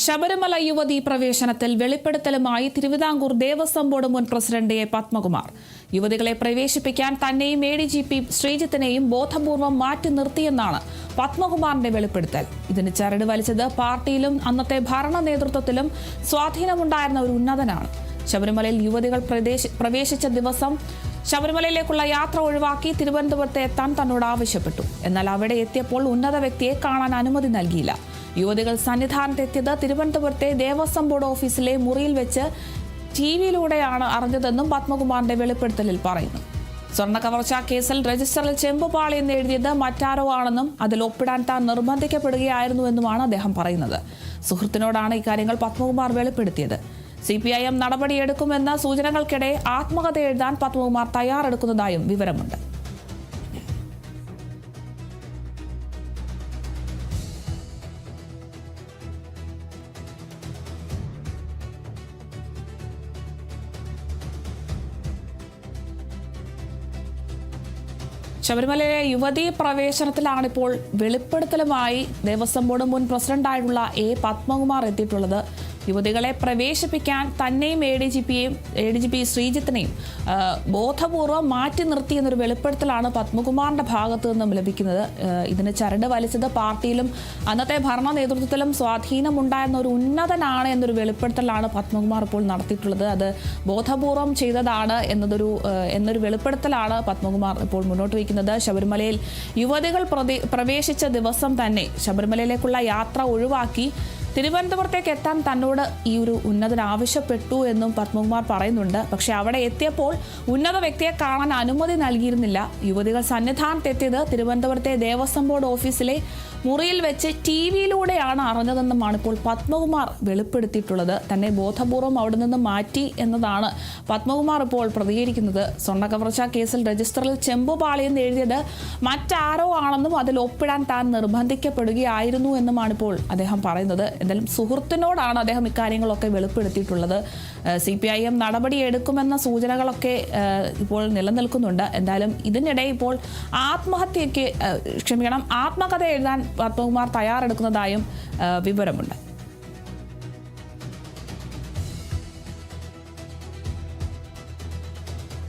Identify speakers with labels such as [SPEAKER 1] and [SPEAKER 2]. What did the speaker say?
[SPEAKER 1] ശബരിമല യുവതി പ്രവേശനത്തിൽ വെളിപ്പെടുത്തലുമായി തിരുവിതാംകൂർ ദേവസ്വം ബോർഡ് മുൻ president A Padmakumar. യുവതികളെ പ്രവേശിപ്പിക്കാൻ തന്നെയും ADGP ശ്രീജിത്തിനെയും ബോധപൂർവം മാറ്റി നിർത്തിയെന്നാണ് പത്മകുമാറിന്റെ വെളിപ്പെടുത്തൽ. ഇതിന് ചരട് വലിച്ചത് പാർട്ടിയിലും അന്നത്തെ ഭരണ നേതൃത്വത്തിലും സ്വാധീനമുണ്ടായിരുന്ന ഒരു ഉന്നതനാണ്. ശബരിമലയിൽ യുവതികൾ പ്രവേശിച്ച ദിവസം ശബരിമലയിലേക്കുള്ള യാത്ര ഒഴിവാക്കി തിരുവനന്തപുരത്ത് എത്താൻ തന്നോട് ആവശ്യപ്പെട്ടു. എന്നാൽ അവിടെ എത്തിയപ്പോൾ ഉന്നത വ്യക്തിയെ കാണാൻ അനുമതി നൽകിയില്ല. യുവതികൾ സന്നിധാനത്തെത്തിയത് തിരുവനന്തപുരത്തെ ദേവസ്വം ബോർഡ് ഓഫീസിലെ മുറിയിൽ വെച്ച് ടിവിയിലൂടെയാണ് അറിഞ്ഞതെന്നും പത്മകുമാറിന്റെ വെളിപ്പെടുത്തലിൽ പറയുന്നു. സ്വർണ്ണ കവർച്ചാ കേസിൽ രജിസ്റ്ററിൽ ചെമ്പുപാളി എന്ന് എഴുതിയത് മറ്റാരോ ആണെന്നും അതിൽ ഒപ്പിടാൻ താൻ നിർബന്ധിക്കപ്പെടുകയായിരുന്നുവെന്നുമാണ് അദ്ദേഹം പറയുന്നത്. സുഹൃത്തിനോടാണ് ഇക്കാര്യങ്ങൾ പത്മകുമാർ വെളിപ്പെടുത്തിയത്. CPIM നടപടിയെടുക്കുമെന്ന സൂചനകൾക്കിടെ ആത്മകഥ എഴുതാൻ പത്മകുമാർ തയ്യാറെടുക്കുന്നതായും വിവരമുണ്ട്. ശബരിമലയിലെ യുവതീ പ്രവേശനത്തിലാണിപ്പോൾ വെളിപ്പെടുത്തലുമായി ദേവസ്വം ബോർഡ് മുൻ പ്രസിഡന്റായിട്ടുള്ള A പത്മകുമാർ എത്തിയിട്ടുള്ളത്. യുവതികളെ പ്രവേശിപ്പിക്കാൻ തന്നെയും ADGP ശ്രീജിത്തിനെയും ബോധപൂർവം മാറ്റി നിർത്തി എന്നൊരു വെളിപ്പെടുത്തലാണ് പത്മകുമാറിന്റെ ഭാഗത്തു നിന്നും ലഭിക്കുന്നത്. ഇതിന് ചരട് വലിച്ചത് പാർട്ടിയിലും അന്നത്തെ ഭരണ നേതൃത്വത്തിലും സ്വാധീനമുണ്ടായിരുന്ന ഒരു ഉന്നതനാണ് എന്നൊരു വെളിപ്പെടുത്തലാണ് പത്മകുമാർ ഇപ്പോൾ നടത്തിയിട്ടുള്ളത്. അത് ബോധപൂർവം ചെയ്തതാണ് എന്നൊരു വെളിപ്പെടുത്തലാണ് പത്മകുമാർ ഇപ്പോൾ മുന്നോട്ട് വയ്ക്കുന്നത്. ശബരിമലയിൽ യുവതികൾ പ്രവേശിച്ച ദിവസം തന്നെ ശബരിമലയിലേക്കുള്ള യാത്ര ഒഴിവാക്കി തിരുവനന്തപുരത്തേക്ക് എത്താൻ തന്നോട് ഈ ഒരു ഉന്നതൻ ആവശ്യപ്പെട്ടു എന്നും പത്മകുമാർ പറയുന്നുണ്ട്. പക്ഷേ അവിടെ എത്തിയപ്പോൾ ഉന്നത വ്യക്തിയെ കാണാൻ അനുമതി നൽകിയിരുന്നില്ല. യുവതികൾ സന്നിധാനത്തെത്തിയത് തിരുവനന്തപുരത്തെ ദേവസ്വം ബോർഡ് ഓഫീസിലെ മുറിയിൽ വെച്ച് ടിവിയിലൂടെയാണ് അറിഞ്ഞതെന്നുമാണ് ഇപ്പോൾ പത്മകുമാർ വെളിപ്പെടുത്തിയിട്ടുള്ളത്. തന്നെ ബോധപൂർവം അവിടെ നിന്ന് മാറ്റി എന്നതാണ് പത്മകുമാർ ഇപ്പോൾ പ്രതികരിക്കുന്നത്. സ്വർണ്ണ കവർച്ചാ കേസിൽ രജിസ്റ്ററിൽ ചെമ്പുപാളി എന്ന് എഴുതിയത് മറ്റാരോ ആണെന്നും അതിൽ ഒപ്പിടാൻ താൻ നിർബന്ധിക്കപ്പെടുകയായിരുന്നു എന്നുമാണ് ഇപ്പോൾ അദ്ദേഹം പറയുന്നത്. എന്തായാലും സുഹൃത്തിനോടാണ് അദ്ദേഹം ഇക്കാര്യങ്ങളൊക്കെ വെളിപ്പെടുത്തിയിട്ടുള്ളത്. CPIM നടപടിയെടുക്കുമെന്ന സൂചനകളൊക്കെ ഇപ്പോൾ നിലനിൽക്കുന്നുണ്ട്. എന്തായാലും ഇതിനിടെ ഇപ്പോൾ ആത്മകഥ എഴുതാൻ പത്മകുമാർ തയ്യാറെടുക്കുന്നതായും വിവരമുണ്ട്.